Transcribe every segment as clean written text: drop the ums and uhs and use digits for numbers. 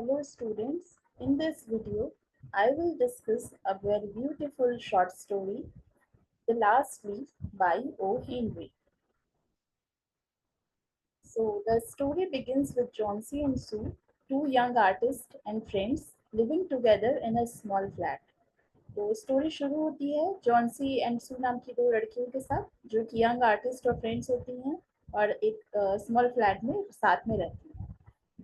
Hello students, in this video I will discuss a very beautiful short story, The Last Leaf by O. Henry. So the story begins with Johnsy and Sue, two young artists and friends living together in a small flat. तो story शुरू होती है Johnsy and सू नाम की दो लड़कियों के साथ जो कि यंग आर्टिस्ट और फ्रेंड्स होती हैं और एक स्मॉल फ्लैट में साथ में रहती हैं।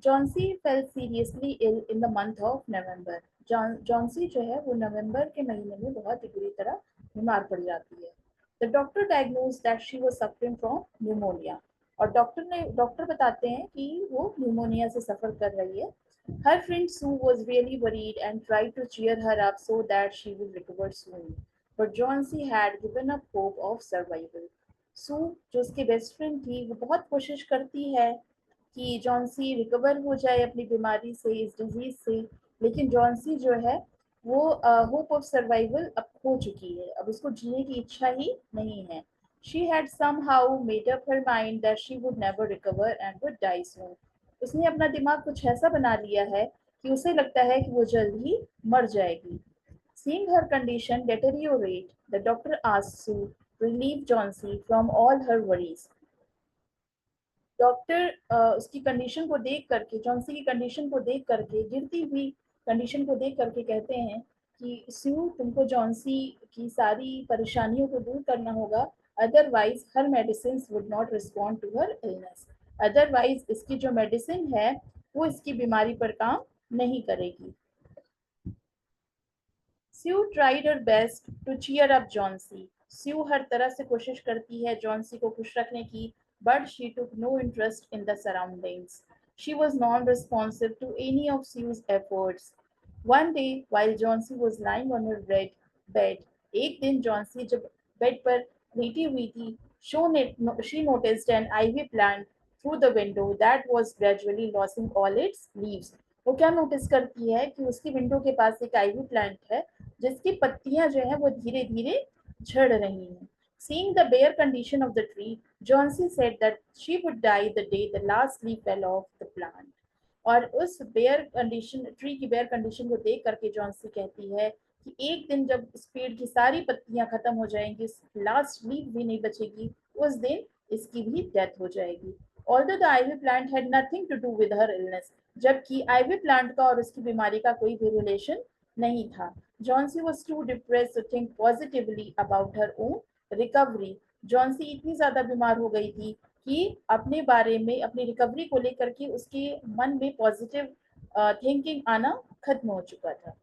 Johnsy fell seriously ill in the month of November. Johnsy जो है वो नवंबर के महीने में बहुत ही बुरी तरह बीमार पड़ जाती है। The doctor diagnose that she was suffering from pneumonia और डॉक्टर बताते हैं कि वो न्यूमोनिया से सफर कर रही है। Her friend Sue was really worried and tried to cheer her up so that she would recover soon. But Johnsy had given up hope of survival. Sue, जो उसकी बेस्ट फ्रेंड थी, वो बहुत कोशिश करती है कि जॉन्सी रिकवर हो जाए अपनी बीमारी से, इस डिजीज से। लेकिन जॉन्सी जो है वो होप ऑफ सर्वाइवल अब खो चुकी है, अब उसको जीने की इच्छा ही नहीं है। She had somehow made up her mind that she would never recover and would die soon. उसने अपना दिमाग कुछ ऐसा बना लिया है कि उसे लगता है कि वो जल्द ही मर जाएगी। Seeing her condition deteriorate, the doctor asked Sue to relieve Johnsy from all her worries. Doctor उसकी कंडीशन को देख करके, जॉन्सी की कंडीशन को देख करके, गिरती हुई कंडीशन को देख करके कहते हैं कि स्यू, तुमको जॉन्सी की सारी परेशानियों को दूर करना होगा, otherwise her medicine would not respond to her illness. Otherwise इसकी जो मेडिसिन है वो इसकी बीमारी पर काम नहीं करेगी। Sue tried her best to cheer up Johnsy. Sue हर तरह से कोशिश करती है जॉन्सी को खुश रखने की, but she took no interest in the surroundings. She was non-responsive to any of Sue's efforts. One day, while Johnsy was lying on her bed, एक दिन जॉन्सी जब बेड पर लेटी हुई थी, she noticed an ivy plant through the window that was gradually losing all its leaves. वो क्या notice करती है कि उसकी विंडो के पास एक आइवी प्लांट है जिसकी पत्तियां जो है वो धीरे धीरे झड़ रही हैं। Seeing the bare condition of the tree, Johnsy said that she would die the day the last leaf fell off the plant. और उस बेयर कंडीशन, ट्री की बेयर कंडीशन को देख करके जॉन्सी कहती है कि एक दिन जब इस पेड़ की सारी पत्तियां खत्म हो जाएंगी, लास्ट लीफ भी नहीं बचेगी, उस दिन इसकी भी डेथ हो जाएगी। Although the ivy plant had nothing to do with her illness, जबकि आइवी प्लांट का और उसकी बीमारी का कोई भी रिलेशन नहीं था। Johnsy was too depressed to think positively about her own recovery. Johnsy इतनी ज्यादा बीमार हो गई थी कि अपने बारे में, अपनी रिकवरी को लेकर के उसके मन में पॉजिटिव थिंकिंग आना खत्म हो चुका था।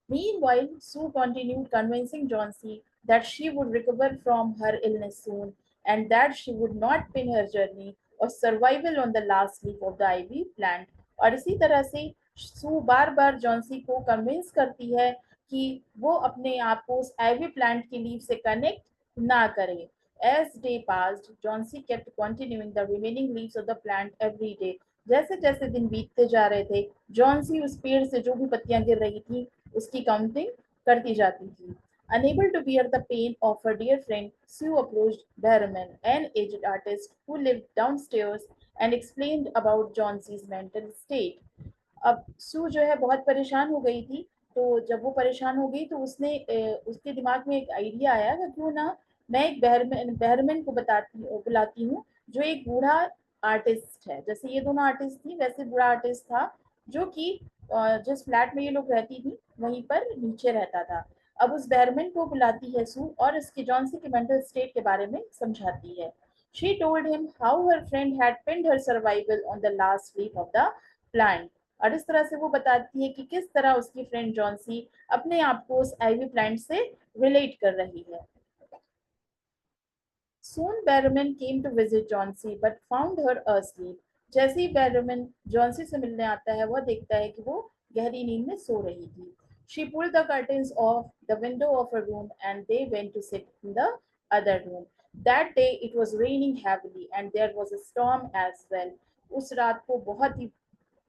Meanwhile, Sue continued convincing Johnsy that she would recover from her illness soon and that she would not pin her journey or survival on the last leaf of the ivy plant. और इसी तरह से सू बार बार Johnsy को convince करती है कि वो अपने आप को उस आइवी प्लांट की लीफ से कनेक्ट ना करे। As day passed, Johnsy kept continuing the remaining leaves of the plant every day. जैसे जैसे दिन बीतते जा रहे थे, जॉन्सी उस पेड़ से जो भी पत्तियां गिर रही थी उसकी काउंटिंग करती जाती थी। Unable to bear the pain of her dear friend, Sue approached Berman, an aged artist who lived downstairs, and explained about Johnsy's mental state. अब सू जो है बहुत परेशान हो गई थी, तो जब वो परेशान हो गई तो उसने उसके दिमाग में एक आइडिया आया कि क्यों ना मैं एक बहरमैन को बुलाती हूँ जो एक बूढ़ा आर्टिस्ट है। जैसे ये दोनों आर्टिस्ट थी वैसे बूढ़ा आर्टिस्ट था जो कि जिस फ्लैट में ये लोग रहती थी वहीं पर नीचे रहता था। अब उस बहरमैन को बुलाती है सू और इसकी जॉन्सी के मेंटल स्टेट के बारे में समझाती है। She told him how her friend had pinned her survival on the last leaf of the plant. और इस तरह से वो बताती है कि किस तरह उसकी फ्रेंड जॉन्सी अपने आप को उस आईवी प्लांट से रिलेट कर रही है। Soon Barrowman came to visit Johnsy but found her asleep. जैसे ही बैरमैन जॉन्सी से मिलने आता है वह देखता है कि वो गहरी नींद में सो रही थी। She pulled the curtains off the window of her room and they went to sit in the other room. That day it was raining heavily and there was a storm as well. उस रात को बहुत ही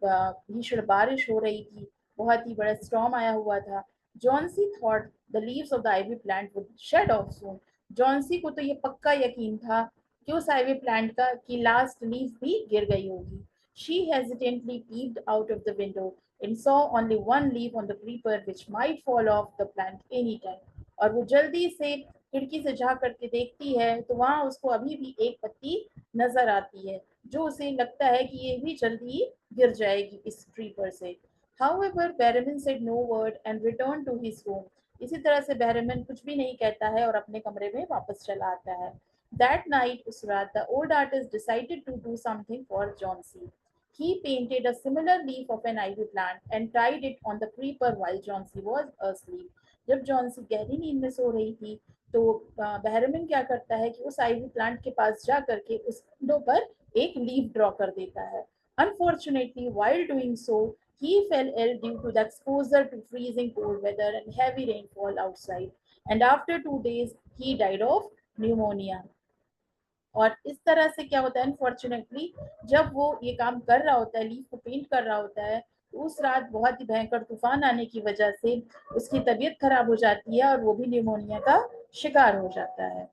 भीषण बारिश हो रही थी, बहुत ही बड़ा स्टॉर्म आया हुआ था। Johnsy thought the leaves of the ivy plant would shed off soon. Johnsy को तो ये पक्का यकीन था कि उस आइवी प्लांट का की लास्ट लीफ भी गिर गई होगी। She hesitantly peeped out of the window and saw only one leaf on the creeper which might fall off the plant any time. और वो जल्दी से खिड़की से झांक करके देखती है तो वहां उसको अभी भी एक पत्ती नजर आती है जो उसे लगता है कि ये भी जल्दी ही गिर जाएगी इस ट्री पर से. However, Berryman said no word and returned to his room. इसी तरह से बेहरमन कुछ भी नहीं कहता है और अपने कमरे में वापस चला आता है. That night, उस रात, the old artist decided to do something for Johnsy. He painted a similar leaf of an ivy plant and tied it on the creeper while Johnsy was asleep. जब जॉन्सी गहरी नींद में सो रही थी तो Behrman क्या करता है कि उस आइवी प्लांट के पास जा करके उस विंडो पर एक लीफ ड्रॉ कर देता है. Unfortunately, while doing so, he fell ill due to the exposure to freezing cold weather and heavy rainfall outside. And after 2 days, he died of pneumonia. और इस तरह से क्या होता है अनफॉर्चुनेटली जब वो ये काम कर रहा होता है लीफ को पेंट कर रहा होता है तो उस रात बहुत ही भयंकर तूफान आने की वजह से उसकी तबीयत खराब हो जाती है और वो भी न्यूमोनिया का शिकार हो जाता है.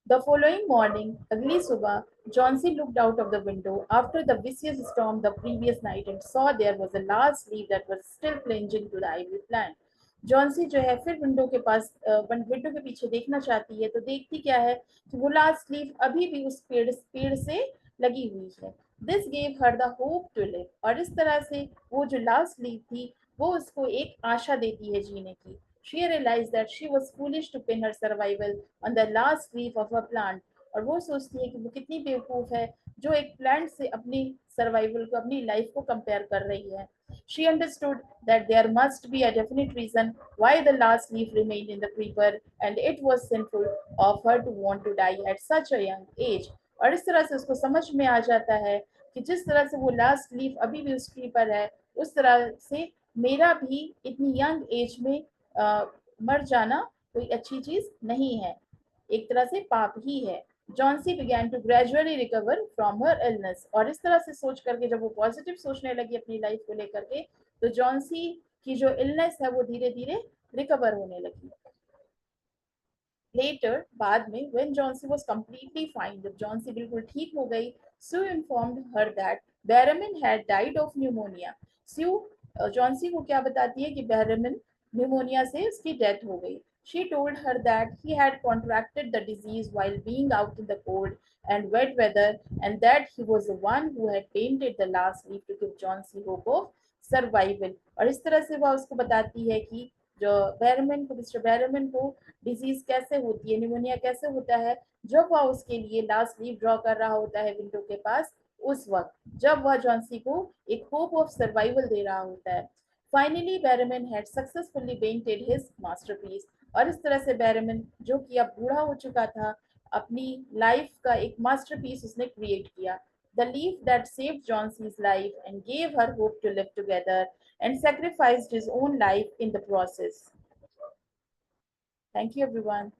The following morning, अगली सुबह, Johnsy looked out of the window after the vicious storm the previous night and saw there was a last leaf that was still clinging to the ivy plant. Johnsy जो है फिर window के पास window के पीछे देखना चाहती है तो देखती क्या है कि वो लास्ट लीफ अभी भी उस पेड़ से लगी हुई है. This gave her the hope to live. और इस तरह से वो जो लास्ट लीफ थी वो उसको एक आशा देती है जीने की. She realized that she was foolish to pin her survival on the last leaf of a plant. और वो सोचती है कि वो कितनी बेवकूफ है जो एक प्लांट से अपनी सर्वाइवल को अपनी लाइफ को कंपेयर कर रही है. She understood that there must be a definite reason why the last leaf remained in the creeper and it was sinful of her to want to die at such a young age. और इस तरह से उसको समझ में आ जाता है कि जिस तरह से वो लास्ट लीफ अभी भी उस ट्री पर है उस तरह से मेरा भी इतनी यंग एज में मर जाना कोई अच्छी चीज नहीं है, एक तरह से पाप ही है. Johnsy began to gradually recover from her illness. और इस तरह से सोच करके जब वो पॉजिटिव सोचने लगी अपनी लाइफ को लेकर के तो जॉन्सी की जो इलनेस है वो धीरे धीरे रिकवर होने लगी. Later, बाद में, when Johnsy was completely fine, जब Johnsy बिल्कुल ठीक हो गई, Sue informed her that Berryman had died of pneumonia. Sue Johnsy को क्या बताती है कि Berryman pneumonia से उसकी डेथ हो गई. She told her that he had contracted the disease while being out in the cold and wet weather, and that he was the one who had painted the last leaf to give Johnsy hope of survival. और इस तरह से वह उसको बताती है कि जो बैरमैन को मिस्टर बैरमैन को डिजीज कैसे होती है, निमोनिया कैसे होता है जब वह उसके लिए लास्ट लीव ड्रॉ कर रहा होता है विंडो के पास उस वक्त जब वह जॉन्सी को एक होप ऑफ सर्वाइवल दे रहा होता है. Finally Behrman had successfully painted his masterpiece. और इस तरह से बैरमैन जो कि अब बूढ़ा हो चुका था अपनी लाइफ का एक मास्टरपीस उसने क्रिएट किया. The leaf that saved Johnson's life and gave her hope to live together and sacrificed his own life in the process. Thank you, everyone.